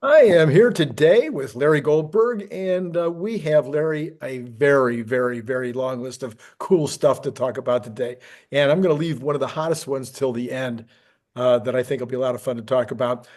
I am here today with Larry Goldberg, and we have, Larry, a very, very, very long list of cool stuff to talk about today. And I'm going to leave one of the hottest ones till the end that I think will be a lot of fun to talk about.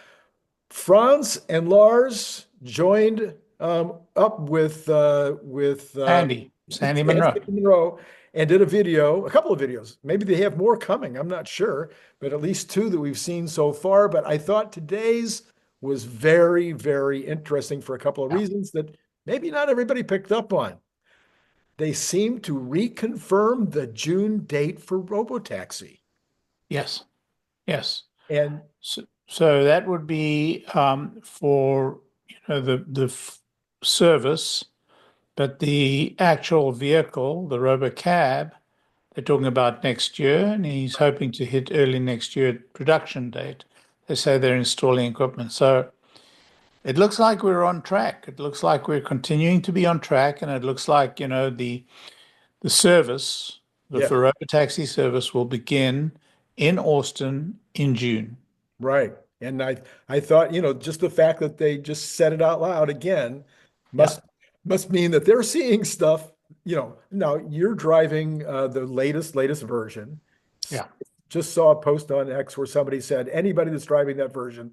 Franz and Lars joined up with Sandy Sandy Monroe. Monroe and did a couple of videos. Maybe they have more coming. I'm not sure, but at least two that we've seen so far. But I thought today's was very, very interesting for a couple of Yeah. reasons that maybe not everybody picked up on. They seem to reconfirm the June date for robotaxi. Yes. Yes. And So that would be for the service, but the actual vehicle, the RoboCab, they're talking about next year, and he's hoping to hit early next year production date. They say they're installing equipment. So it looks like we're on track. It looks like we're continuing to be on track, and it looks like, the service, the yeah, for robotaxi service will begin in Austin in June. right. And I thought, just the fact that they just said it out loud again Yeah. must must mean that they're seeing stuff, Now you're driving the latest version. Yeah. Just saw a post on X where somebody said anybody that's driving that version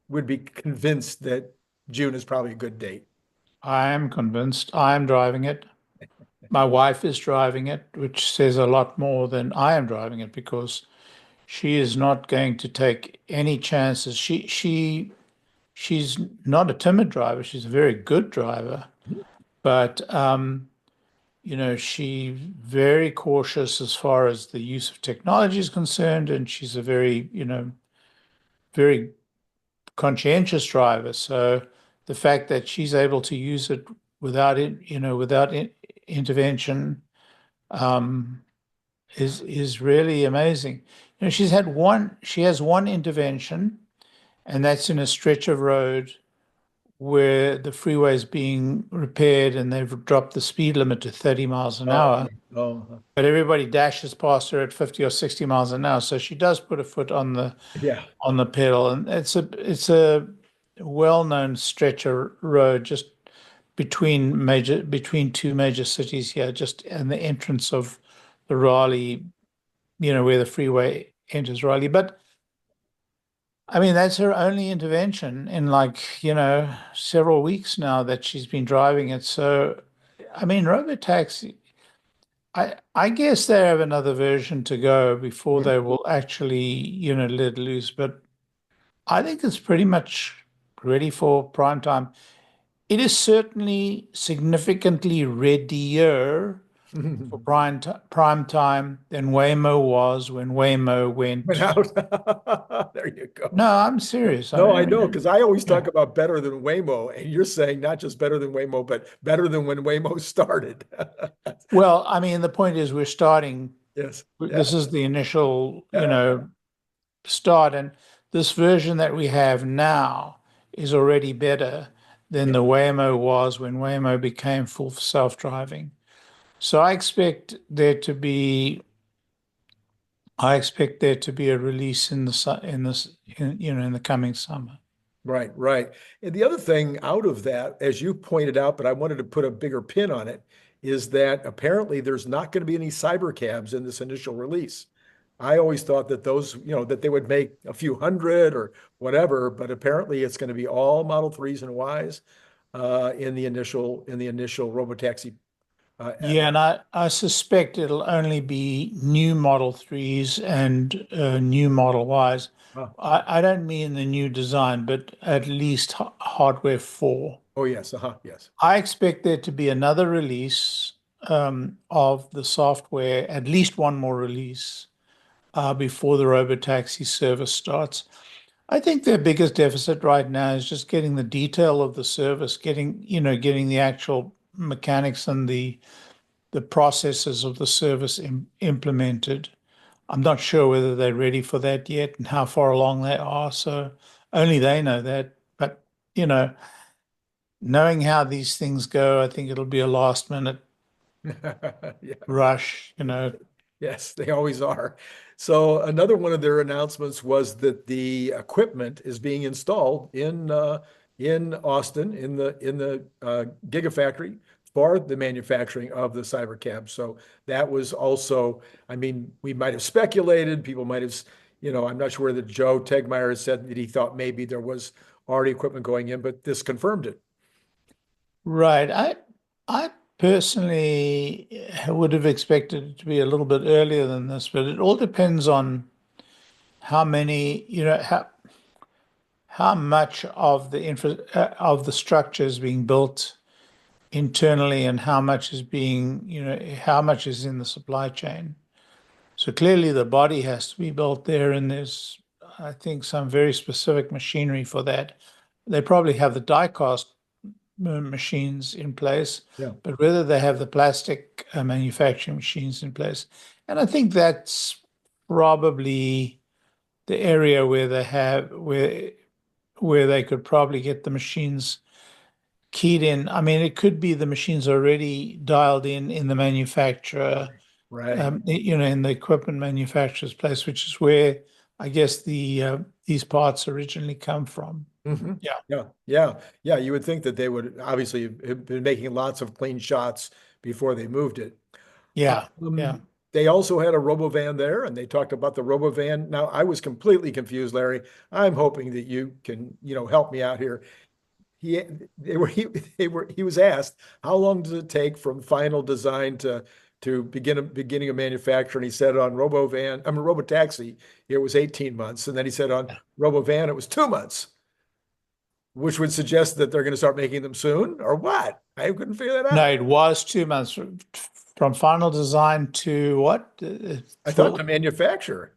would be convinced that June is probably a good date. I am convinced. I am driving it. My wife is driving it, which says a lot more than I am driving it because she is not going to take any chances. She's not a timid driver. She's a very good driver, but she's very cautious as far as the use of technology is concerned, and she's a very, very conscientious driver. So the fact that she's able to use it without intervention, um, is really amazing. She has one intervention, and that's in a stretch of road where the freeway is being repaired and they've dropped the speed limit to 30 miles an Oh, hour. oh, But everybody dashes past her at 50 or 60 miles an hour. So she does put a foot yeah, on the pedal. And it's a well-known stretch of road just between two major cities here, just in the entrance of the Raleigh, where the freeway enters Raleigh. But I mean, that's her only intervention in like, several weeks now that she's been driving it. So, I mean, Robotaxi, I guess they have another version to go before they will actually, let loose. But I think it's pretty much ready for prime time. It is certainly significantly readier for prime time than Waymo was when Waymo went went. out. There you go. No, I'm serious. No, I I know, mean, because I always yeah. talk about better than Waymo, and you're saying not just better than Waymo, but better than when Waymo started. Well, I mean, the point is we're starting. Yes. Yeah. This is the initial, Yeah. start, and this version that we have now is already better than Yeah. the Waymo was when Waymo became full self-driving. So I expect there to be a release in the in the coming summer. Right, right. And the other thing out of that, as you pointed out, but I wanted to put a bigger pin on it, is that apparently there's not going to be any CyberCabs in this initial release. I always thought that those, that they would make a few hundred or whatever, but apparently it's going to be all Model 3s and Ys in the initial robotaxi. Yeah, and I suspect it'll only be new Model 3s and new Model Ys. Oh, I don't mean the new design, but at least hardware 4. oh yes, yes. I expect there to be another release of the software, at least one more release before the robotaxi service starts. I think their biggest deficit right now is just getting the detail of the service, getting the actual mechanics and the processes of the service implemented. I'm not sure whether they're ready for that yet and how far along they are. So only they know that. But, you know, knowing how these things go, I think it'll be a last minute Yeah. rush. Yes, they always are. So another one of their announcements was that the equipment is being installed in Austin in the Gigafactory for the manufacturing of the CyberCab. So that was also, I mean, we might have speculated, people might have, I'm not sure that Joe Tegmeyer has said that he thought maybe there was already equipment going in, but this confirmed it. Right. I personally would have expected it to be a little bit earlier than this, but it all depends on how many, how much of the of the structure is being built internally and how much is being, how much is in the supply chain. So clearly the body has to be built there, and there's, I think, some very specific machinery for that. They probably have the die cast machines in place, Yeah. but whether they have the plastic manufacturing machines in place. And I think that's probably the area where they have where they could probably get the machines keyed in. I mean, it could be the machines already dialed in the manufacturer, Right. in the equipment manufacturer's place, which is where I guess these parts originally come from. Mhm. Yeah. Yeah. You would think that they would obviously have been making lots of clean shots before they moved it. Yeah. Yeah. They also had a Robovan there, and they talked about the Robovan. Now, I was completely confused, Larry. I'm hoping that you can, help me out here. He, he was asked, how long does it take from final design to beginning of manufacture? And he said on Robotaxi, it was 18 months. And then he said on Robovan, it was 2 months, which would suggest that they're going to start making them soon, or what? I couldn't figure that No, out. it was 2 months from final design to what? I thought to manufacture.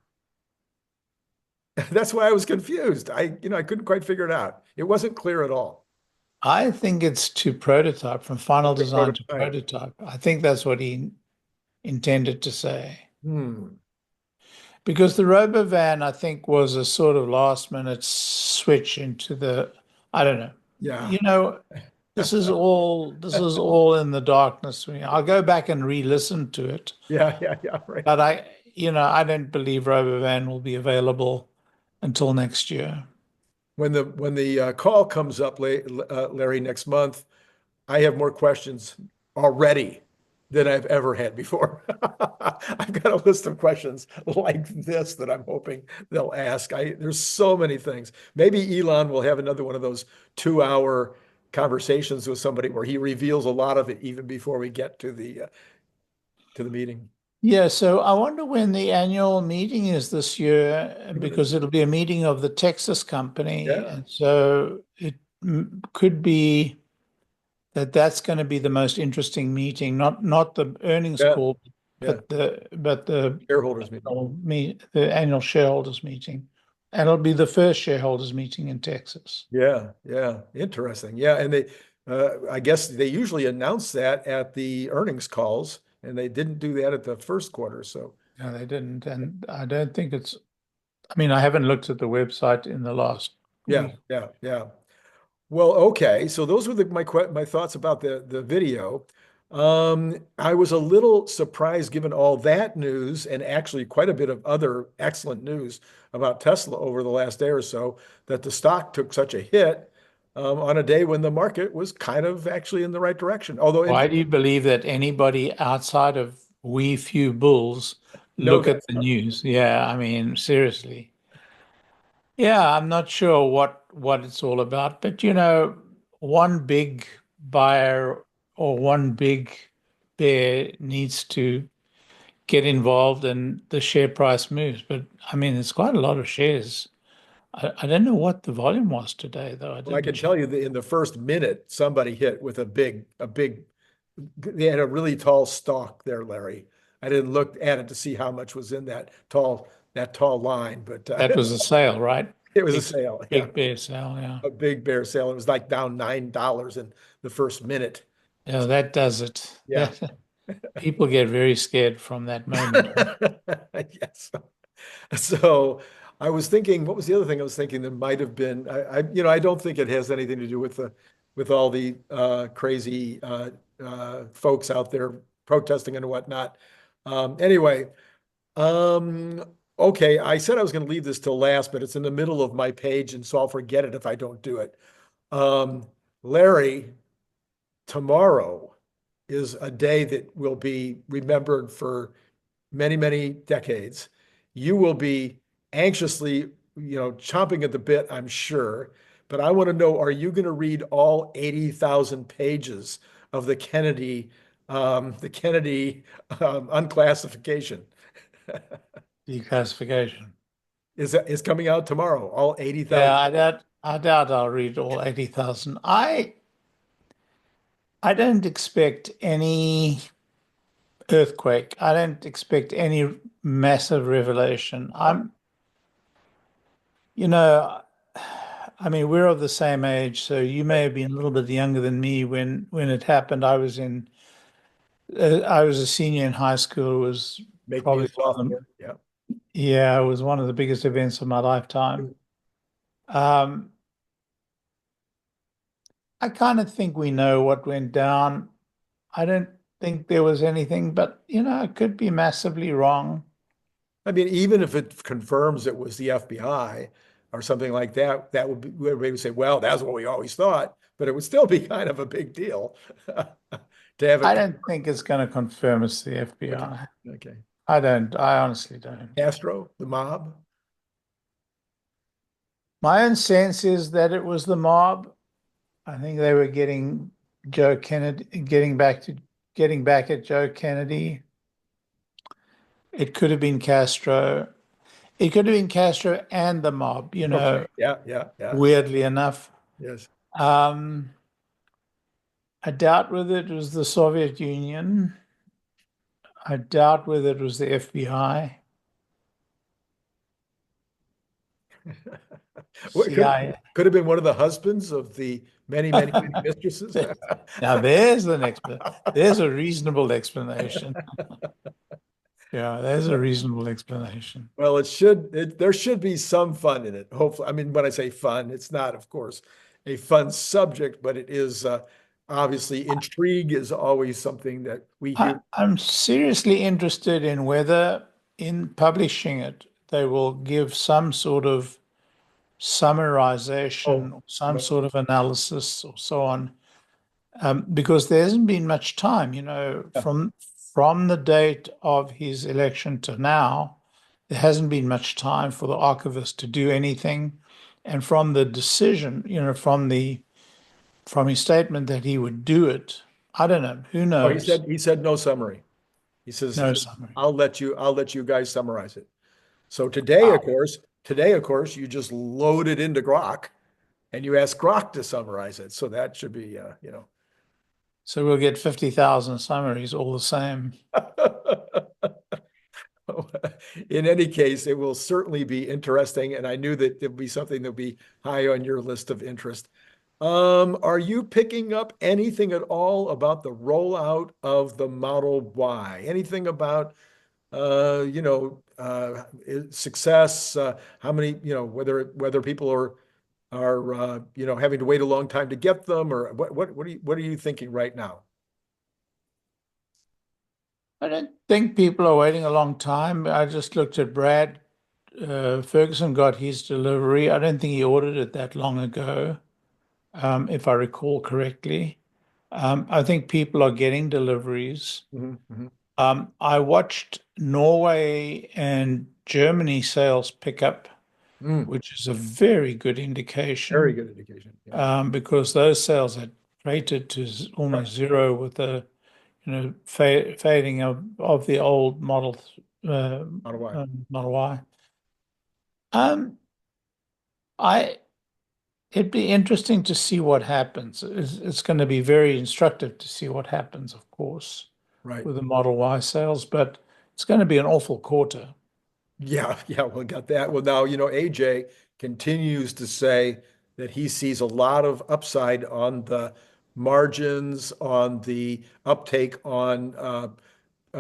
That's why I was confused. I couldn't quite figure it out. It wasn't clear at all. I think it's to prototype, from final The design to prototype. prototype. I think that's what he intended to say. Hmm. Because the Robovan, I think, was a sort of last minute switch into I don't know. Yeah. This is all in the darkness. I'll go back and re-listen to it. Yeah. Right. But I don't believe Robovan will be available until next year. When the call comes up, Larry, next month, I have more questions already than I've ever had before. I've got a list of questions like this that I'm hoping they'll ask. There's so many things. Maybe Elon will have another one of those 2-hour conversations with somebody where he reveals a lot of it even before we get to the meeting. Yeah, so I wonder when the annual meeting is this year, because it'll be a meeting of the Texas company. Yeah. And so it could be that that's going to be the most interesting meeting, not the earnings Yeah. call, Yeah. but the Shareholders meeting. the annual shareholders meeting. And it'll be the first shareholders meeting in Texas. Yeah. Interesting. Yeah. And I guess they usually announce that at the earnings calls, and they didn't do that at the first quarter. So, No, they didn't. And I don't think I mean, I haven't looked at the website in the last yeah. week. Well, okay. So those were my thoughts about the video. I was a little surprised given all that news and actually quite a bit of other excellent news about Tesla over the last day or so that the stock took such a hit on a day when the market was kind of actually in the right direction. Although Why do you believe that anybody outside of we few bulls no, look at the news? Yeah, I mean, seriously. Yeah, I'm not sure what it's all about, but one big buyer or one big bear needs to get involved and the share price moves. But I mean, it's quite a lot of shares. I don't know what the volume was today, though. I well, I didn't can check. tell you that in the first minute, somebody hit with they had a really tall stalk there, Larry. I didn't look at it to see how much was in that tall line, but That was a sale, right? it was a Big, sale. Yeah, big bear sale, yeah. a big bear sale. It was like down $9 in the first minute. Yeah, that does it. Yeah. People get very scared from that moment. Yes. So I was thinking, what was the other thing I was thinking that might have been? I don't think it has anything to do with all the crazy folks out there protesting and whatnot. Anyway, um, okay. I said I was going to leave this till last, but it's in the middle of my page, and so I'll forget it if I don't do it. Larry, tomorrow is a day that will be remembered for many, many decades. You will be anxiously, chomping at the bit, I'm sure. But I want to know, are you going to read all 80,000 pages of the Kennedy unclassification? Declassification. Is coming out tomorrow, all 80,000. Yeah, I doubt I'll read all 80,000. I don't expect any earthquake. I don't expect any massive revelation. You know, I mean, we're of the same age, so you may have been a little bit younger than me when it happened. I was a senior in high school. It was Make me a probably one of the, sophomore. Yeah. yeah, it was one of the biggest events of my lifetime. Um, I kind of think we know what went down. I don't think there was anything, but it could be massively wrong. I mean, even if it confirms it was the FBI or something like that, that would be, everybody would say, well, that's what we always thought, but it would still be kind of a big deal to have I it. don't think it's going to confirm it's the Okay. FBI. Okay. I don't. I honestly don't. Castro, the mob. My own sense is that it was the mob. I think they were Joe Kennedy, getting back at Joe Kennedy. It could have been Castro. It could have been Castro and the mob, Okay. Yeah. Yeah. Yeah. weirdly enough. Yes. Um, I doubt whether it was the Soviet Union. I doubt whether it was the FBI, What could CIA. could have been one of the husbands of the many, many, many mistresses. Now there's a reasonable explanation. Yeah, there's a reasonable explanation. Well, there should be some fun in it. Hopefully, I mean, when I say fun, it's not, of course, a fun subject, but it is obviously intrigue is always something that we hear. I'm seriously interested in whether in publishing it, they will give some sort of summarization Oh, or some no, sort of analysis or so on. Because there hasn't been much time, yeah. from the date of his election to now, there hasn't been much time for the archivist to do anything. And from the decision, from his statement that he would do it, I don't know, who Oh, knows? he said no summary. He says, No summary. I'll let you guys summarize it. So Wow. today, of course, you just load it into Grok and you ask Grok to summarize it. So that should be, So we'll get 50,000 summaries all the same. In any case, it will certainly be interesting, and I knew that it would be something that would be high on your list of interest. Are you picking up anything at all about the rollout of the Model Y? Anything about success? How many, whether people are having to wait a long time to get them, or what are you thinking right now? I don't think people are waiting a long time. I just looked at Brad. Ferguson got his delivery. I don't think he ordered it that long ago, if I recall correctly. I think people are getting deliveries. Mhm, mhm. I watched Norway and Germany sales pick up, Mm, which is a very good very indication, good indication. Yeah. because those sales had rated to Right. almost zero with the fading of the old Model Y. Model Y. Um, I It'd be interesting to see what happens. It's going to be very instructive to see what happens, of course, Right. with the Model Y sales, but it's going to be an awful quarter. Yeah, yeah, well, got that. Well, now, AJ continues to say that he sees a lot of upside on the margins, on the uptake on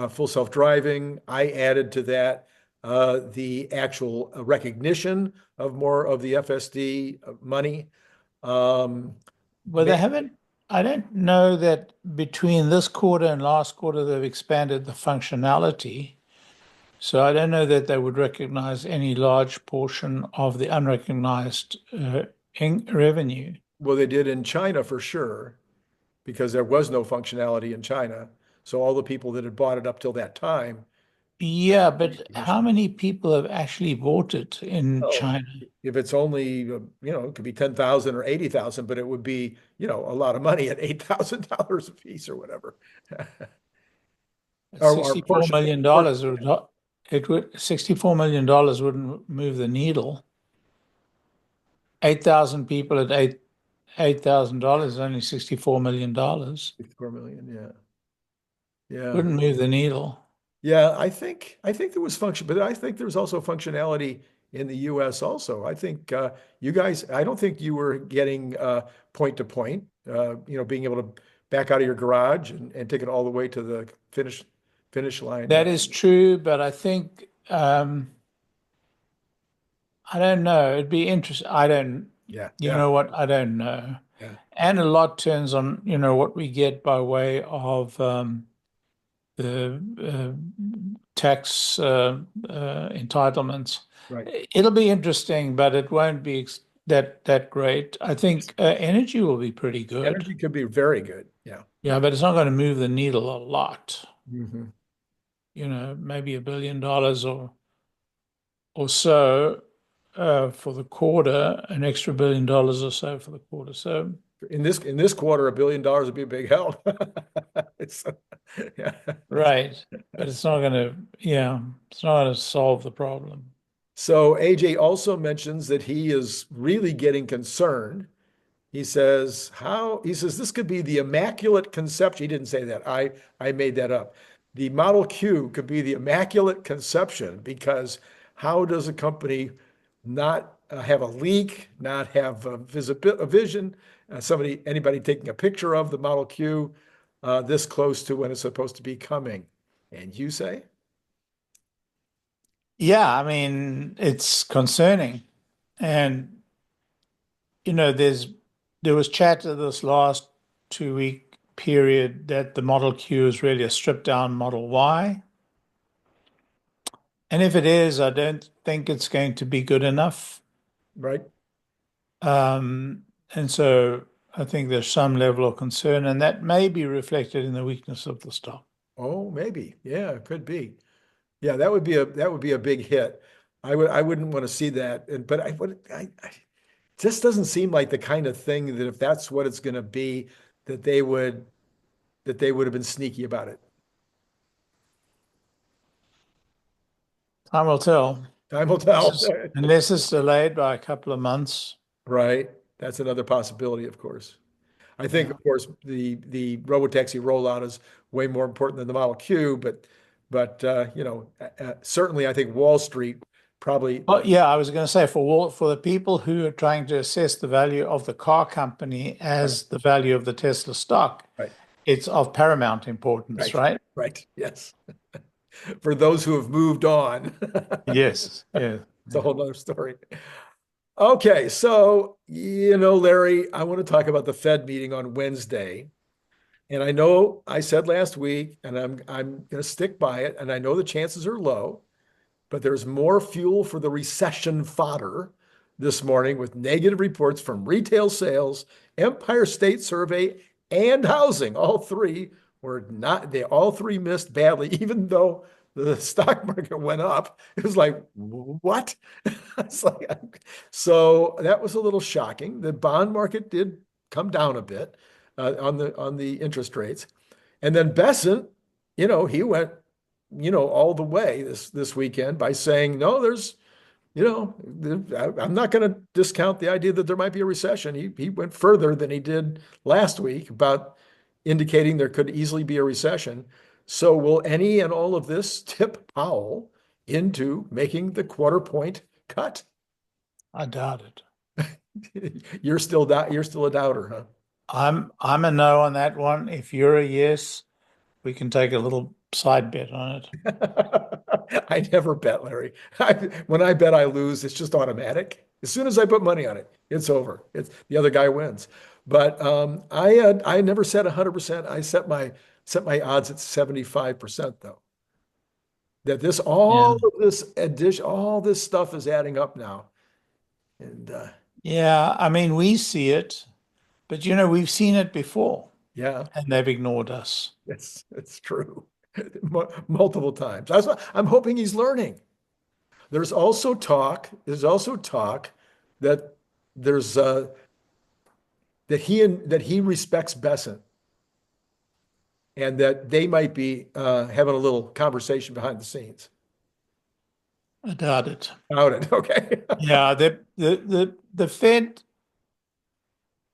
full self-driving. I added to that the actual recognition of more of the FSD money. Um, Well, ma- I don't know that between this quarter and last quarter, they've expanded the functionality. So I don't know that they would recognize any large portion of the unrecognized revenue. Well, they did in China for sure, because there was no functionality in China. So all the people that had bought it up till that time, Yeah, but how many people have actually bought it in oh, China? if it's only, it could be 10,000 or 80,000, but it would be, a lot of money at $8,000 a piece or whatever. Or $64 million portion. would not, it would $64 million wouldn't move the needle. 8,000 people at $8,000 is only $64 million. 4 million, yeah. Yeah. Wouldn't move the needle. Yeah, I think there was function, but I think there was also functionality in the US also. I think you guys, I don't think you were getting point to point, being able to back out of your garage and take it all the way to the finish line. That is true, but I think I don't know. It'd be interesting. I don't, Yeah, you yeah, know what? I don't know. yeah. And a lot turns on, what we get by way of the tax entitlements. Right. It'll be interesting, but it won't be that great. I think energy will be pretty good. Energy could be very good. Yeah. Yeah, but it's not going to move the needle a lot. Hmm. Maybe $1 billion or so for the quarter, an extra $1 billion or so for the quarter. So In this quarter, $1 billion would be a big help. It's, yeah. right, but it's not going to, it's not going to solve the problem. So AJ also mentions that he is really getting concerned. He says this could be the immaculate conception. He didn't say that. I made that up. The Model Q could be the immaculate conception, because how does a company not have a leak, not have a vision, anybody taking a picture of the Model Q this close to when it's supposed to be coming? And you say? Yeah, I mean, it's concerning. And, there was chat of this last 2-week period that the Model Q is really a stripped down Model Y. And if it is, I don't think it's going to be good enough. Right? And so I think there's some level of concern, and that may be reflected in the weakness of the stock. Oh, maybe. Yeah, it could be. Yeah, that would be a big hit. I wouldn't want to see that. But just doesn't seem like the kind of thing that if that's what it's going to be, that they would have been sneaky about it. Time will tell. Time will tell. Unless it's delayed by a couple of months. Right. That's another possibility, of course. I think, Yeah. of course, the robotaxi rollout is way more important than the Model Q, but certainly I think Wall Street probably. Oh, yeah, I was going to say for the people who are trying to assess the value of the car company as the value of the Tesla stock, Right. it's of paramount importance, right? Right. Yes. For those who have moved on. Yes. Yeah. It's a whole nother story. Okay, so Larry, I want to talk about the Fed meeting on Wednesday. And I know I said last week, and I'm going to stick by it, and I know the chances are low, but there's more fuel for the recession fodder this morning with negative reports from retail sales, Empire State Survey, and housing. All three missed badly, even though the stock market went up. It was like, what? It's like, so that was a little shocking. The bond market did come down a bit on the interest rates. And then Bessent, he went, all the way this weekend by saying, no, I'm not going to discount the idea that there might be a recession. He went further than he did last week about indicating there could easily be a recession. So will any and all of this tip Powell into making the quarter point cut? I doubt it. You're still a doubter, huh? I'm a no on that one. If you're a yes, we can take a little side bet on it. I never bet, Larry. When I bet, I lose. It's just automatic. As soon as I put money on it, it's over. It's the other guy wins. But I never said 100%. I set my odds at 75% though. That all of this stuff is adding up now. And yeah, I mean, we see it. But you know, we've seen it before, Yeah, and they've ignored us. it's true. Multiple times. I'm hoping he's learning. There's also talk that there's that he respects Besant and that they might be having a little conversation behind the scenes I doubt it. about it. Okay. Yeah, the Fed,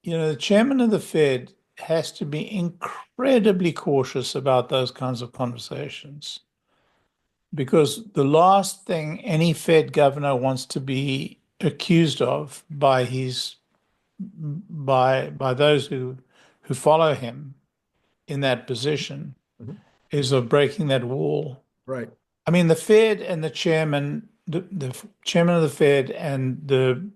you know, the chairman of the Fed has to be incredibly cautious about those kinds of conversations because the last thing any Fed governor wants to be accused of by his by those who follow him in that position Mhm. is of breaking that wall. Right. I mean, the Fed and the chairman, the chairman of the Fed and the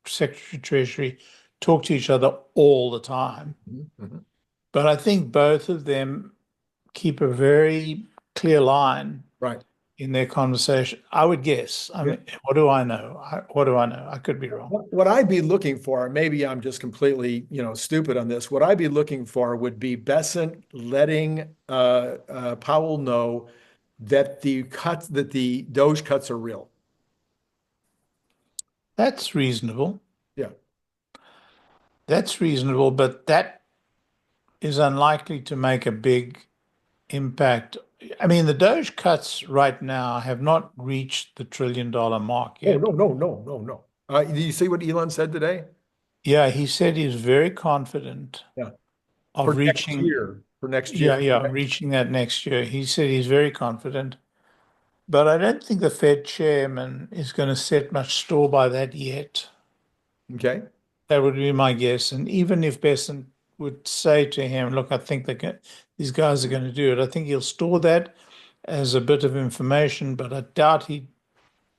Secretary of Treasury talk to each other all the time. Mhm. Mhm. But I think both of them keep a very clear line Right. in their conversation. I would guess. I Yeah. mean, what do I know? What do I know? I could be wrong. What I'd be looking for, maybe I'm just completely, stupid on this. What I'd be looking for would be Besant letting Powell know that the DOGE cuts are real. That's reasonable. Yeah. That's reasonable, but that is unlikely to make a big impact. I mean, the Doge cuts right now have not reached the $1 trillion mark Oh, yet. no, no, no, no, no. Did you see what Elon said today? Yeah, he said he's very confident Yeah. of For next reaching, year. For next yeah, year. yeah, reaching that next year. He said he's very confident, but I don't think the Fed chairman is going to set much store by that yet. Okay. That would be my guess. And even if Besant would say to him, look, I think these guys are going to do it, I think he'll store that as a bit of information, but I doubt he'd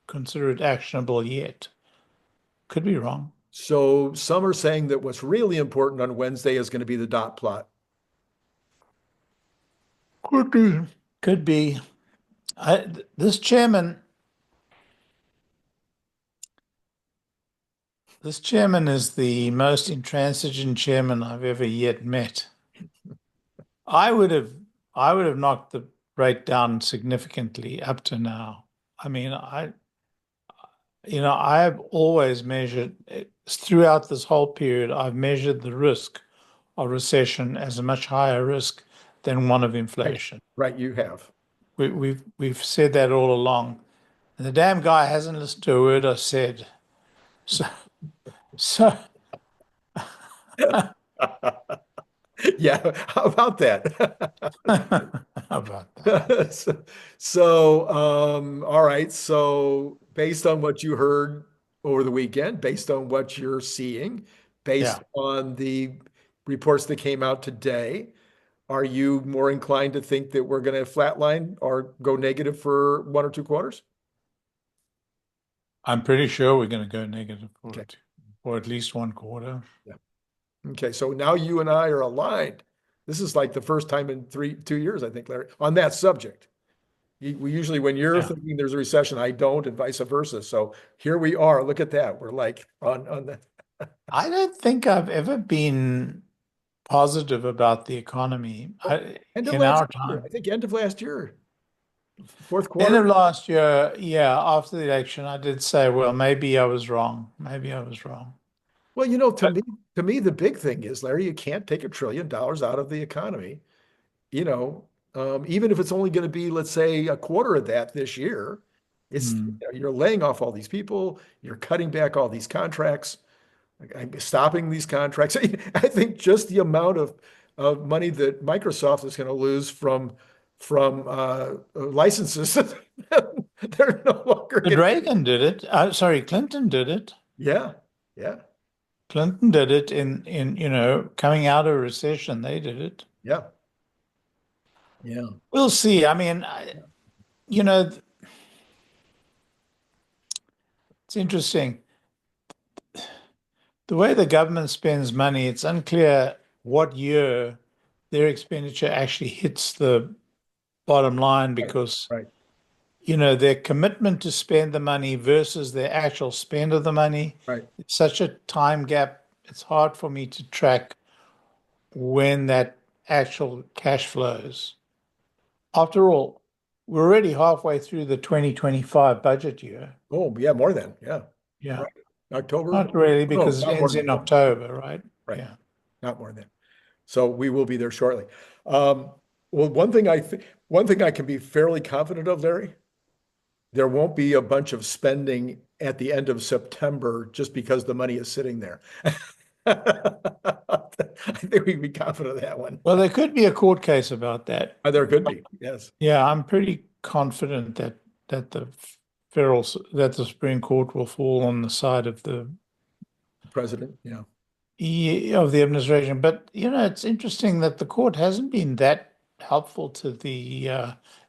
consider it actionable yet. Could be wrong. So some are saying that what's really important on Wednesday is going to be the dot plot. Could be. Could be. This chairman, this chairman is the most intransigent chairman I've ever yet met. I would have, I would have knocked the rate down significantly up to now. I mean, I have always measured throughout this whole period, I've measured the risk of recession as a much higher risk than one of Right. inflation. Right, you have. We've said that all along. And the damn guy hasn't listened to a word I said. So so Yeah, how about that? how about that? All right. So, based on what you heard over the weekend, based on what you're seeing, based Yeah. on the reports that came out today, are you more inclined to think that we're going to flatline or go negative for 1 or 2 quarters? I'm pretty sure we're going to go negative Okay. for at least one quarter. Yeah. Okay. So now you and I are aligned. This is like the first time in 2 years, I think, Larry, on that subject. We usually, when you're Yeah. thinking there's a recession, I don't, and vice versa. So here we are. Look at that. We're like on the I don't think I've ever been positive about the economy end of in last our year. I time. think end of last year, fourth End of quarter. last year, yeah, after the election, I did say, well, maybe I was wrong. Maybe I was wrong. Well, to But me, the big thing is, Larry, you can't take $1 trillion out of the economy. You know, even if it's only going to be, let's say, a quarter of that this year, hmm. you're laying off all these people, you're cutting back all these contracts, stopping these contracts. I think just the amount of money that Microsoft is going to lose from licenses, they're no longer But getting. Reagan did it. Sorry, Clinton did it. Yeah, yeah, Clinton did it coming out of a recession. They did it. yeah, yeah. We'll see. I mean, you know, it's interesting. The way the government spends money, it's unclear what year their expenditure actually hits the bottom line Right, because, right, their commitment to spend the money versus their actual spend of the money, right. it's such a time gap. It's hard for me to track when that actual cash flows. After all, we're already halfway through the 2025 budget year. Oh, yeah, more than, yeah. Yeah. Right. October? Not really, No, because it not more ends than in that. October, right? Right. Yeah. Not more than. So we will be there shortly. Um, well, one thing I can be fairly confident of, Larry, there won't be a bunch of spending at the end of September just because the money is sitting there. I think we can be confident of that one. Well, there could be a court case about that. There could be, yes. Yeah, I'm pretty confident that that the Supreme Court will fall on the side of the President, yeah. of the administration. But it's interesting that the court hasn't been that helpful to the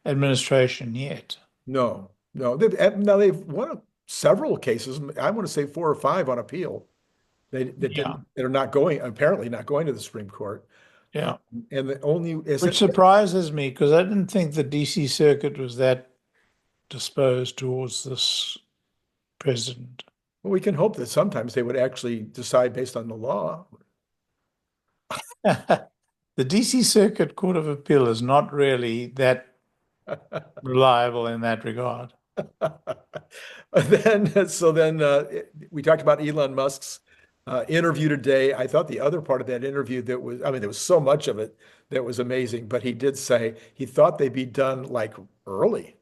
administration yet. No, no. They've won several cases. I want to say 4 or 5 on appeal. Yeah, that are not going, apparently not going to the Supreme Court. yeah. And the only is Which surprises me because I didn't think the DC Circuit was that disposed towards this president. well, we can hope that sometimes they would actually decide based on the law. The DC Circuit Court of Appeal is not really that reliable in that regard. We talked about Elon Musk's interview today. I thought the other part of that interview there was so much of it that was amazing, but he did say he thought they'd be done like early,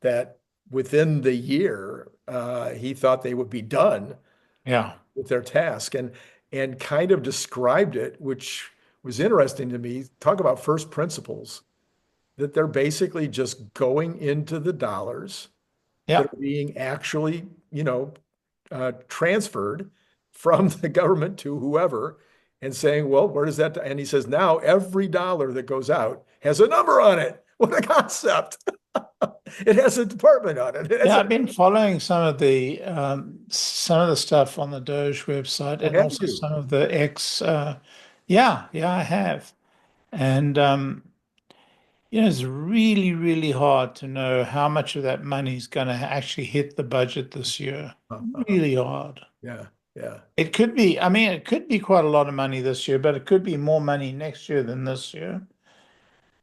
that within the year, he thought they would be done Yeah. with their task and kind of described it, which was interesting to me. Talk about first principles, that they're basically just going into the dollars Yeah. that are being actually, transferred from the government to whoever and saying, well, where does that? And he says, now every dollar that goes out has a number on it. What a concept. It has a department on it. Yeah, I've been following some of the stuff on the DOGE website and Have also you? some of the X. Yeah, I have. And it's really, really hard to know how much of that money is going to actually hit the budget this year. Really hard. Yeah, yeah. It could be, I mean, it could be quite a lot of money this year, but it could be more money next year than this year.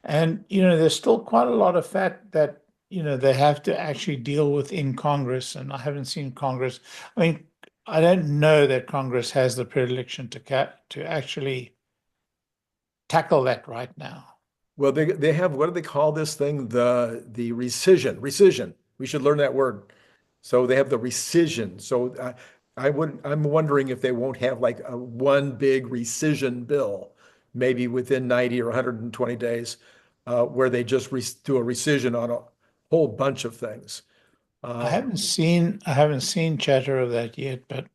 And, there's still quite a lot of fat that, they have to actually deal with in Congress. And I haven't seen Congress. I mean, I don't know that Congress has the predilection to actually tackle that right now. Well, they have, what do they call this thing? The rescission. Rescission. We should learn that word. So they have the rescission. So I'm wondering if they won't have like a one big rescission bill, maybe within 90 or 120 days, where they just do a rescission on a whole bunch of things. I haven't seen chatter of that yet, but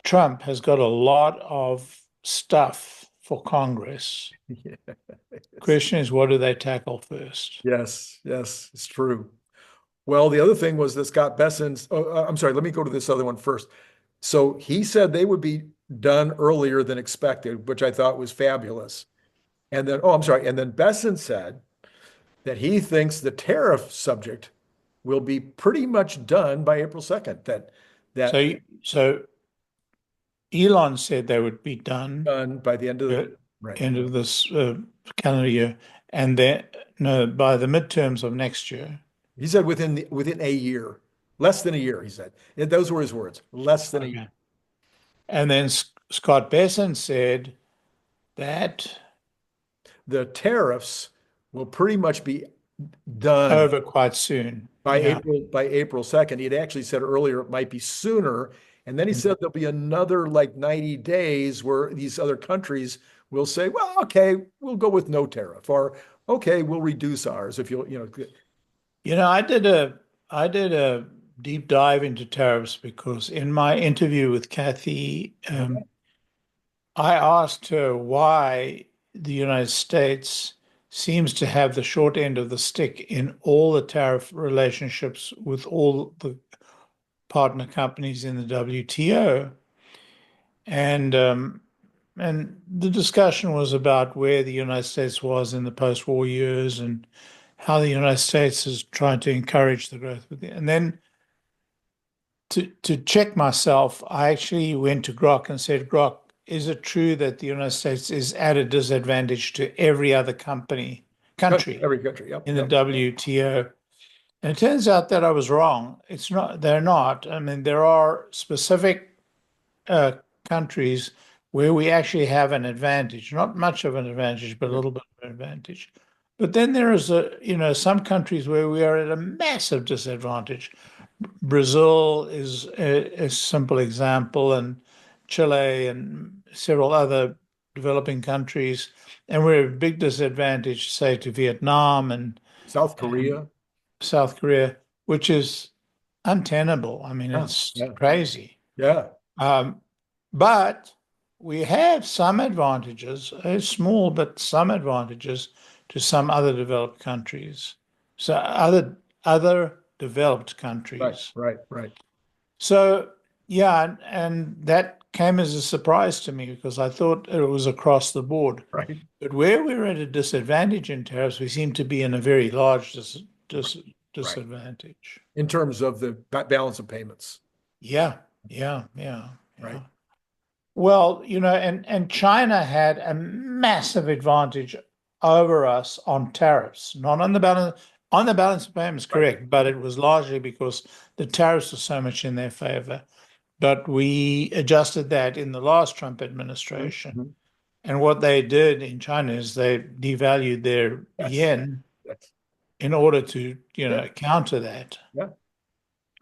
Trump has got a lot of stuff for Congress. Yes. Question is, what do they tackle first? Yes, it's true. Well, the other thing was that Scott Bessent's, I'm sorry, let me go to this other one first. So he said they would be done earlier than expected, which I thought was fabulous. And then, and then Bessent said that he thinks the tariff subject will be pretty much done by April 2nd. So Elon said they would be done by the end of this calendar year, and then by the midterms of next year. He said within a year, less than a year. He said those were his words, less than a year. And then Scott Bessent said that the tariffs will pretty much be done over quite soon by April 2nd. He had actually said earlier it might be sooner. And then he said there'll be another like 90 days where these other countries will say, well, okay, we'll go with no tariff, or okay, we'll reduce ours if I did a deep dive into tariffs because in my interview with Kathy, I asked her why the United States seems to have the short end of the stick in all the tariff relationships with all the partner companies in the WTO. And the discussion was about where the United States was in the post-war years and how the United States is trying to encourage the growth. And then to check myself, I actually went to Grok and said, Grok, is it true that the United States is at a disadvantage to every other country Every country, yep, in the yep. WTO? And it turns out that I was wrong. It's not, they're not. I mean, there are specific uh, countries where we actually have an advantage, not much of an advantage, but a little bit of an advantage. But then there is some countries where we are at a massive disadvantage. Brazil is a simple example, and Chile and several other developing countries, and we're at a big disadvantage, say, to Vietnam South and Korea. South Korea, which is untenable. I mean, Yeah, it's yeah, crazy. yeah. But we have some advantages, small, but some advantages to some other developed countries. So other developed Right, countries. right, right, So yeah, and that came as a surprise to me because I thought it was across the board. right, But where we're at a disadvantage in tariffs, we seem to be in a very large right. disadvantage. In terms of the balance of payments, Yeah, yeah, yeah, right? yeah. Well, and China had a massive advantage over us on tariffs, not on the balance. On the balance of payments, Right. correct, but it was largely because the tariffs were so much in their favor. But we adjusted that in the last Trump administration. Mhm. And what they did in China is they devalued their Yes, yen yes, in order to, yeah, counter that. yeah.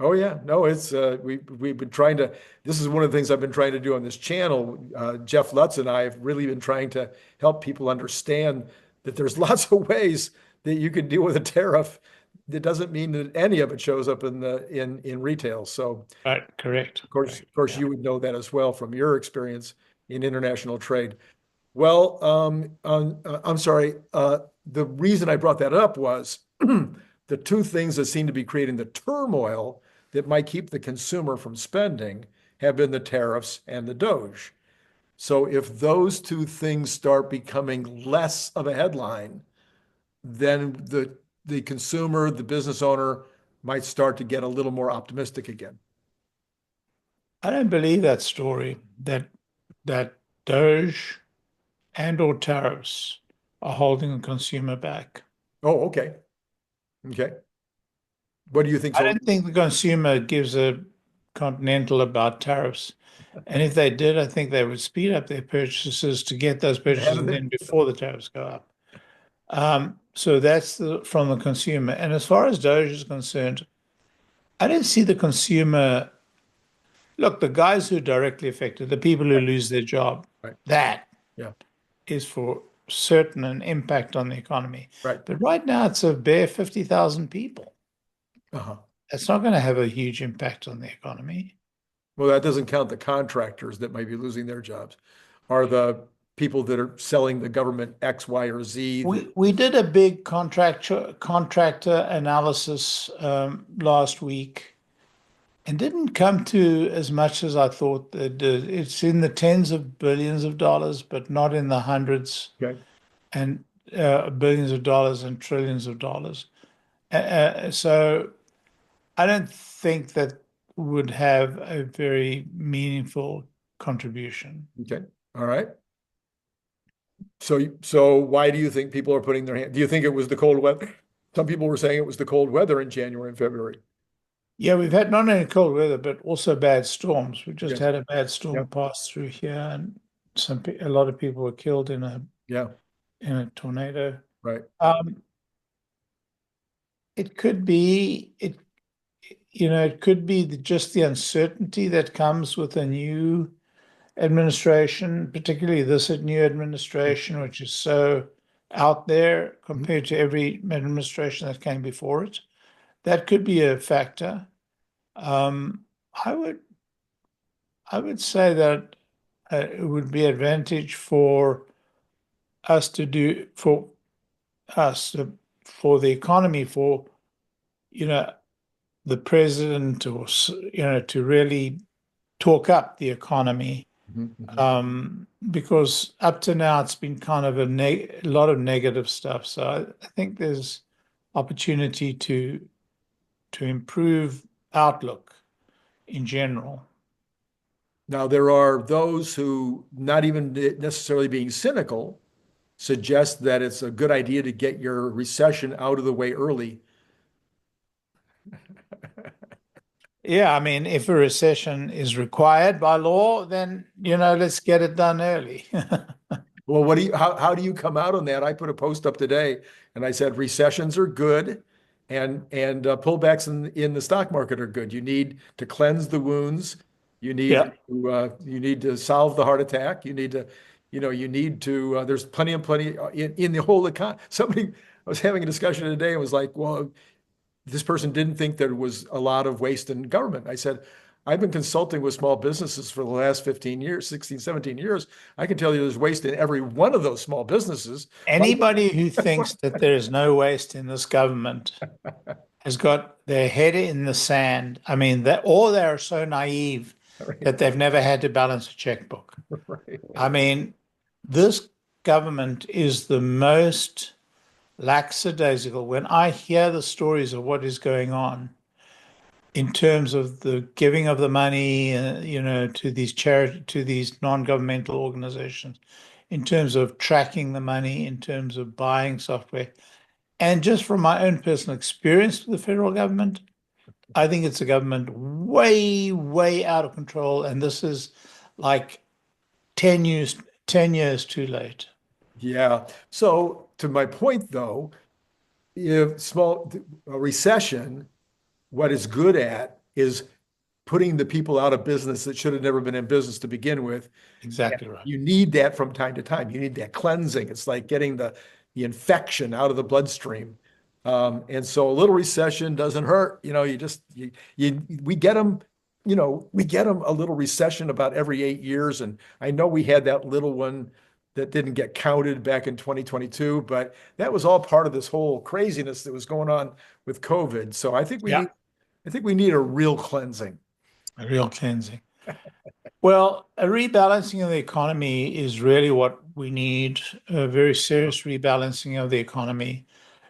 Oh yeah, no, it's we've been trying to. This is one of the things I've been trying to do on this channel. Jeff Lutz and I have really been trying to help people understand that there's lots of ways that you can deal with a tariff. That doesn't mean that any of it shows up in retail. So Right, correct. of course, Yeah. you would know that as well from your experience in international trade. Well, I'm sorry. The reason I brought that up was the two things that seem to be creating the turmoil that might keep the consumer from spending have been the tariffs and the DOGE. So if those two things start becoming less of a headline, then the consumer, the business owner might start to get a little more optimistic again. I don't believe that story that DOGE and or tariffs are holding the consumer back. Oh, okay. Okay. What do you think? I So don't think the consumer gives a continental about tariffs. And if they did, I think they would speed up their purchases to get those ahead purchases of it? in before the tariffs go up. So that's from the consumer. And as far as DOGE is concerned, I don't see the consumer. Look, the guys who are directly affected, the people who lose their job, Right. that Yeah. is for certain an impact on the economy. Right. But right now, it's a bare 50,000 people. Uh-huh. That's not going to have a huge impact on the economy. Well, that doesn't count the contractors that might be losing their jobs, or the people that are selling the government X, Y, or Z. We did a big contractor analysis last week and didn't come to as much as I thought it did. It's in the tens of billions of dollars, but not in the hundreds Okay. and billions of dollars and trillions of dollars. So I don't think that would have a very meaningful contribution. Okay. All right. So why do you think people are putting their hand? Do you think it was the cold weather? Some people were saying it was the cold weather in January and February. Yeah, we've had not only cold weather, but also bad storms. We just Yeah. had a bad Yeah. storm pass through here, and a lot of people were killed in Yeah. a tornado. Right. Um, it could be it could be just the uncertainty that comes with a new administration, particularly this new administration, which is so out there compared to every administration that came before it. That could be a factor. Um, I would I would say that it would be advantage for us to do for us for the economy for you know the president or to really talk up the economy Mhm. because up to now it's been kind of a lot of negative stuff. So I think there's opportunity to improve outlook in general. Now, there are those who, not even necessarily being cynical, suggest that it's a good idea to get your recession out of the way early. Yeah, I mean, if a recession is required by law, then, let's get it done early. Well, how do you come out on that? I put a post up today and I said recessions are good and pullbacks in the stock market are good. You need to cleanse the wounds. Yeah. You need to solve the heart attack. You need to there's plenty in the whole economy. Somebody I was having a discussion today and was like, well, this person didn't think there was a lot of waste in government. I said, I've been consulting with small businesses for the last 15 years, 16, 17 years. I can tell you there's waste in every one of those small businesses. Anybody who thinks that there is no waste in this government has got their head in the sand. I mean, or they're so naive that they've never had to balance a checkbook. Right. I mean, this government is the most lackadaisical. When I hear the stories of what is going on in terms of the giving of the money, to these non-governmental organizations, in terms of tracking the money, in terms of buying software, and just from my own personal experience with the federal government, I think it's a government way, way out of control, and this is like 10 years too late. Yeah. So to my point, though, if a recession, what it's good at is putting the people out of business that should have never been in business to begin with. Exactly right. You need that from time to time. You need that cleansing. It's like getting the infection out of the bloodstream. And so a little recession doesn't hurt. We get them, we get them a little recession about every 8 years. And I know we had that little one that didn't get counted back in 2022, but that was all part of this whole craziness that was going on with COVID. So I think we need a real cleansing. A real cleansing. Well, a rebalancing of the economy is really what we need, a very serious rebalancing of the economy.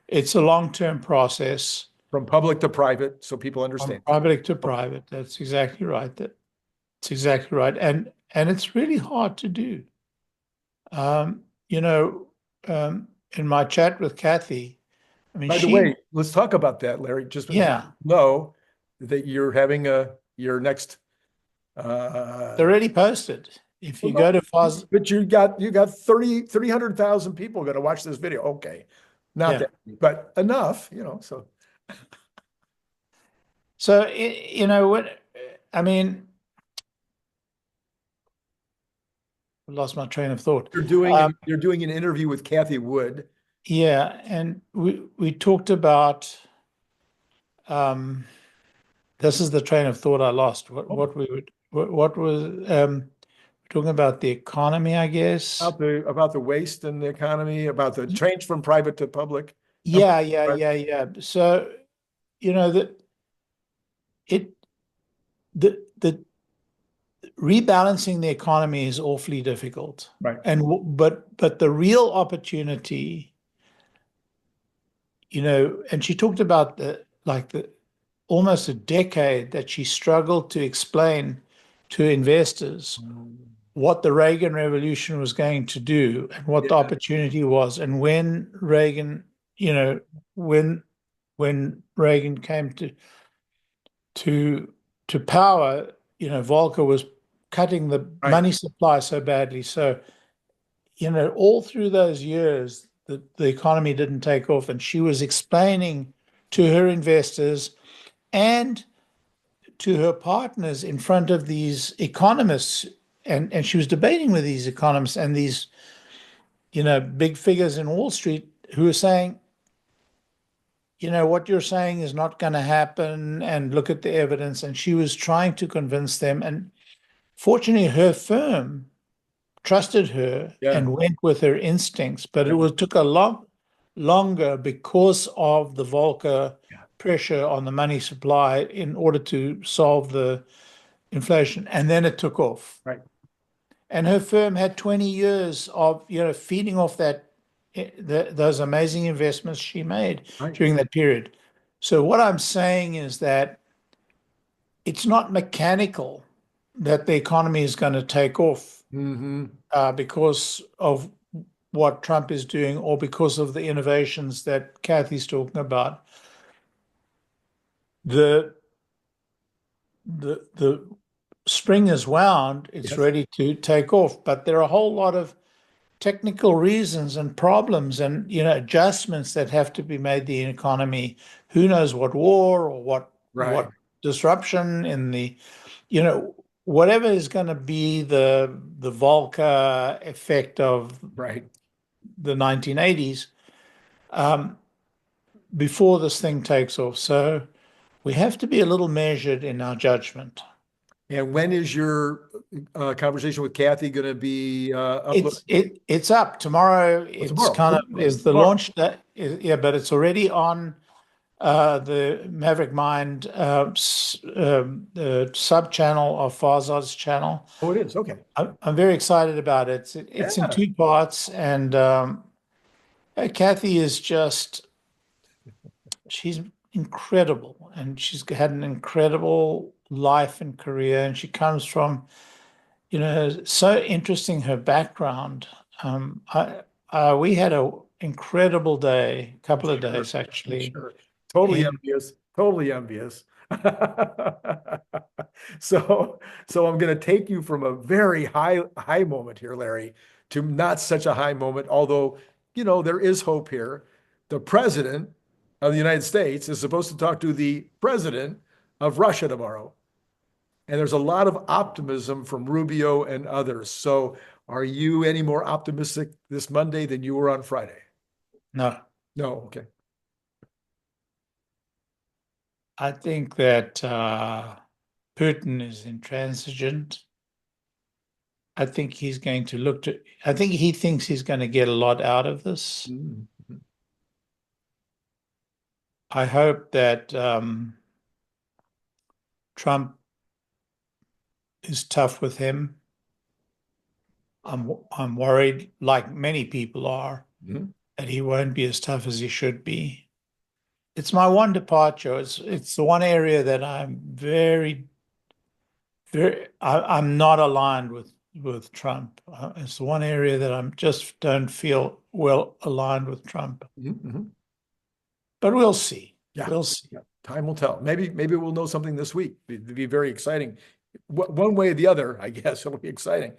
It's a long-term process. From public to private, so people understand. From public to private. That's exactly right. That's exactly right. And it's really hard to do. In my chat with Kathy, I mean, By the way, let's talk about that, Larry. Just know that you're having your next. It's already posted. If you go to FOS, but you got 300,000 people going to watch this video. Okay, not that, but enough, So, what I mean. I lost my train of thought. You're doing an interview with Cathie Wood. Yeah, and we talked about this is the train of thought I lost. What was talking about the economy, I guess. About the waste in the economy, about the change from private to public. Yeah. So, the rebalancing the economy is awfully difficult. Right. But the real opportunity, and she talked about the almost a decade that she struggled to explain to investors what the Reagan revolution was going to do and what the opportunity was. And when Reagan, when Reagan came to power, Volcker was cutting the money supply so badly. So, all through those years, the economy didn't take off. And she was explaining to her investors and to her partners in front of these economists, and she was debating with these economists and these, big figures in Wall Street who were saying, what you're saying is not going to happen, and look at the evidence. And she was trying to convince them. And fortunately, her firm trusted her and went with her instincts. But it took a lot longer because of the Volcker pressure on the money supply in order to solve the inflation. And then it took off. Right. And her firm had 20 years of, feeding off those amazing investments she made during that period. So what I'm saying is that it's not mechanical that the economy is going to take off Mm-hmm. because of what Trump is doing or because of the innovations that Kathy's talking about. The the spring is wound, it's Yes. ready to take off, but there are a whole lot of technical reasons and problems and adjustments that have to be made to the economy. Who knows what war or Right. what disruption in the whatever is going to be the Volcker effect of Right. the 1980s before this thing takes off. So we have to be a little measured in our judgment. And when is your conversation with Kathy going to be uploaded? It's up tomorrow. Oh, It's tomorrow. kind Good. of is the Tomorrow. launch that yeah, but it's already on the Maverick Mind the sub channel of Farzad's channel. Oh, it is. Okay. I'm very excited about it. It's in Yeah. two parts, and Kathy is just she's incredible, and she's had an incredible life and career, and she comes from so interesting her background. We had a incredible day, couple of Sure. days actually. Sure. Totally In envious. Totally envious. So, I'm going to take you from a very high moment here, Larry, to not such a high moment, although, there is hope here. The president of the United States is supposed to talk to the president of Russia tomorrow. And there's a lot of optimism from Rubio and others. So, are you any more optimistic this Monday than you were on Friday? no, No. Okay. I think that Putin is intransigent. I think he's going to look to. I think he thinks he's going to get a lot out of this. Mhm. I hope that Trump is tough with him. I'm worried, like many people are, Mhm. that he won't be as tough as he should be. It's my one departure. It's the one area that I'm I'm not aligned with Trump. It's the one area that I'm just don't feel well aligned with Trump. Mhm. But we'll see. Yeah. We'll see. Yeah. Time will tell. Maybe we'll know something this week. It'd be very exciting. One way or the other, I guess it'll be exciting.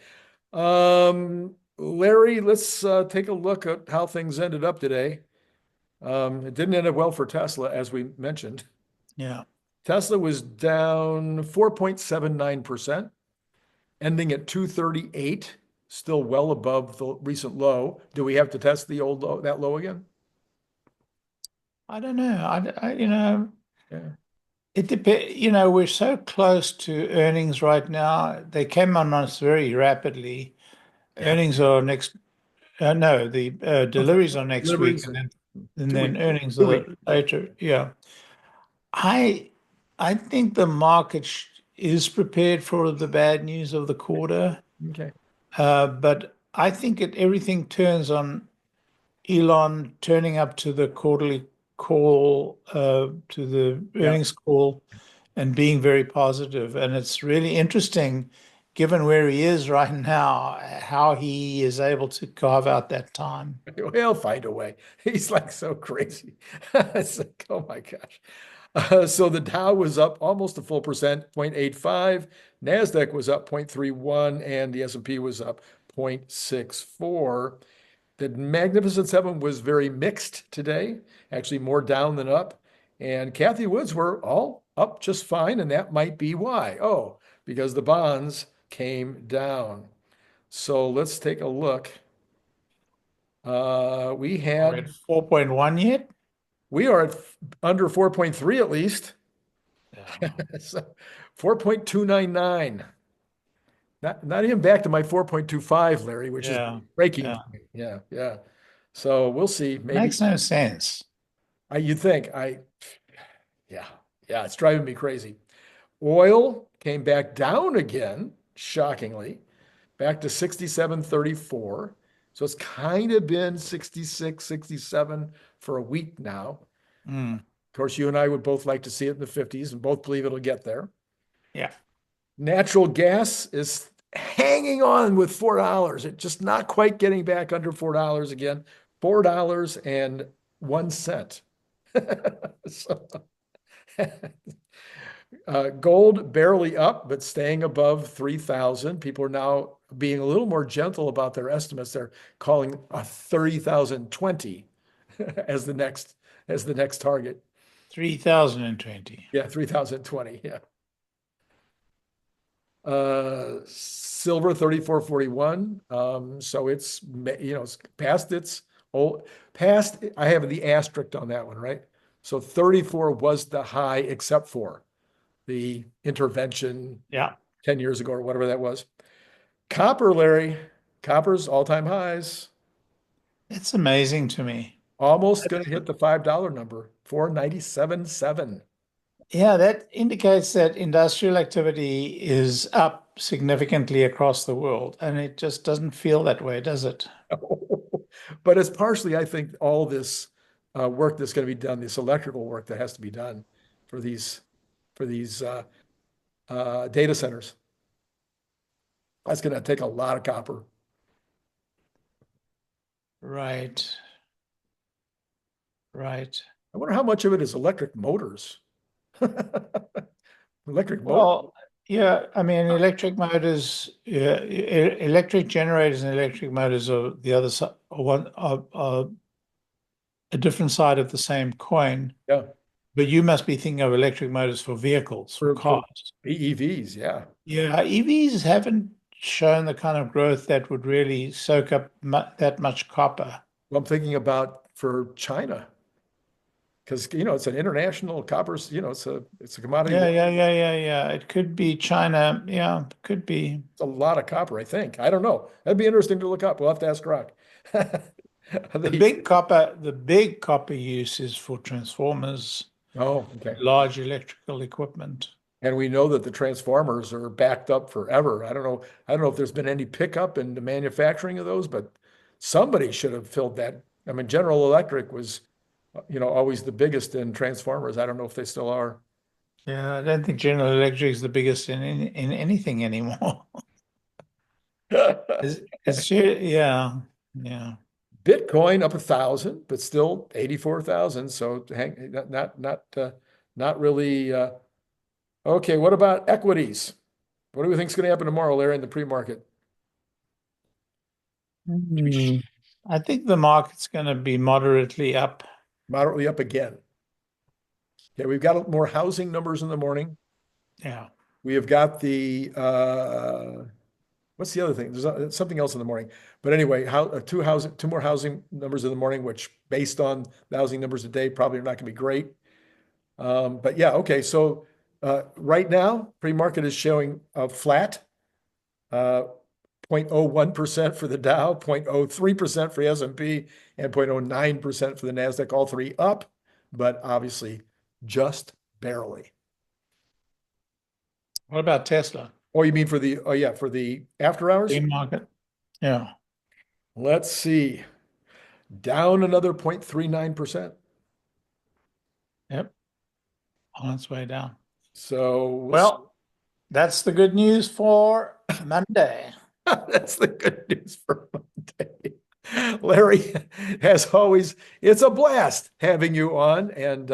Larry, let's take a look at how things ended up today. It didn't end up well for Tesla, as we mentioned. Yeah. Tesla was down 4.79%, ending at 238, still well above the recent low. Do we have to test the old low, that low again? I don't know. Yeah. It depends. We're so close to earnings right now. They came on us very rapidly. Yeah. Earnings are next. No, the deliveries are next week, Deliveries and in then 2 weeks. earnings 2 weeks. are later. Yeah. I I think the market is prepared for the bad news of the quarter, Okay. but I think everything turns on Elon turning up to the quarterly call, to the Yeah. earnings call, and being very positive. And it's really interesting, given where he is right now, how he is able to carve out that time. He'll find a way. He's like so crazy. It's like, oh my gosh. So the Dow was up almost a full percent, 0.85. NASDAQ was up 0.31, and the S&P was up 0.64. The Magnificent Seven was very mixed today, actually more down than up. And Kathy Woods were all up just fine, and that might be why. Oh, because the bonds came down. So let's take a look. We Are we at had 4.1 yet? we are at under 4.3 at least. Yeah. So 4.299. Not even back to my 4.25, Larry, which is Yeah. breaking Yeah. point. Yeah, yeah. So we'll see. Maybe Makes no sense. you think yeah, yeah, it's driving me crazy. Oil came back down again, shockingly, back to 67.34. So it's kind of been 66, 67 for a week now. Mm. Of course, you and I would both like to see it in the 50s and both believe it'll get there. Yeah. Natural gas is hanging on with $4. It's just not quite getting back under $4 again. $4.01. So, gold barely up, but staying above 3,000. People are now being a little more gentle about their estimates. They're calling a 30,020 as the next target. 3,020. Yeah, 3,020. Yeah. Silver 34.41. So it's it's past. I have the asterisk on that one, right? So 34 was the high, except for the intervention Yeah. 10 years ago or whatever that was. Copper, Larry, copper's all-time highs. It's amazing to me. Almost going to hit the $5 number, 497.7. Yeah, that indicates that industrial activity is up significantly across the world, and it just doesn't feel that way, does it? But it's partially, I think, all this work that's going to be done, this electrical work that has to be done for these data centers. That's going to take a lot of copper. Right. Right. I wonder how much of it is electric motors. Electric motors. Well, yeah, I mean, electric motors, yeah, electric generators and electric motors are the other side, are a different side of the same coin. Yeah. But you must be thinking of electric motors for vehicles, for cars. BEVs, yeah. Yeah, EVs haven't shown the kind of growth that would really soak up that much copper. Well, I'm thinking about for China, because it's an international copper, it's a commodity. Yeah. It could be China. Yeah, could be. It's a lot of copper, I think. I don't know. That'd be interesting to look up. We'll have to ask Rock. The big copper use is for transformers, Oh, okay. large electrical equipment. And we know that the transformers are backed up forever. I don't know if there's been any pickup in the manufacturing of those, but somebody should have filled that. I mean, General Electric was, always the biggest in transformers. I don't know if they still are. Yeah, I don't think General Electric is the biggest in anything anymore. Yeah. Bitcoin up 1,000, but still 84,000. So not really. Okay, what about equities? What do we think is going to happen tomorrow, Larry, in the pre-market? I think the market's going to be moderately up. Moderately up again. Okay, we've got more housing numbers in the morning. Yeah. We have got the what's the other thing? There's something else in the morning. But anyway, two more housing numbers in the morning, which based on the housing numbers today, probably are not going to be great. But yeah, okay. So right now, pre-market is showing a flat, 0.01% for the Dow, 0.03% for the S&P, and 0.09% for the NASDAQ, all three up, but obviously just barely. What about Tesla? Oh, you mean for the after hours? Pre-market. Yeah. Let's see. Down another 0.39%. Yep. On its way down. So well, that's the good news for Monday. That's the good news for Monday. Larry, as always, it's a blast having you on, and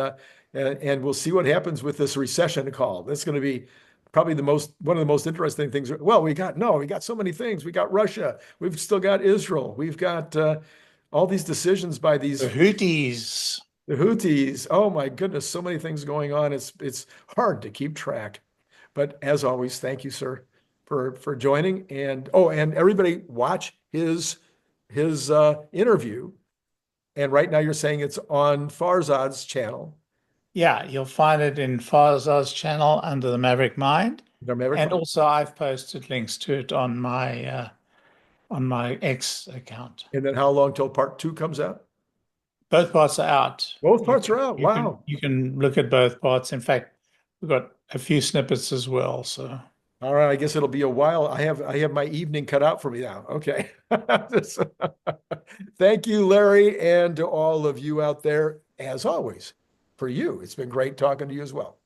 we'll see what happens with this recession call. That's going to be probably one of the most interesting things. Well, we got so many things. We got Russia. We've still got Israel. We've got all these decisions by these the Houthis. The Houthis. Oh my goodness, so many things going on. It's hard to keep track. But as always, thank you, sir, for joining. And everybody watch his interview. And right now you're saying it's on 𝐓𝐻𝐺𝐻's channel. Yeah, you'll find it in 𝐓𝐻𝐺𝐻's channel under the Maverick Mind. Also I've posted links to it on my X account. And then how long till part 2 comes out? Both parts are out. Both parts are out. Wow. You can look at both parts. In fact, we've got a few snippets as well. So all right, I guess it'll be a while. I have my evening cut out for me now. Okay. Thank you, Larry, and to all of you out there, as always. For you, it's been great talking to you as well.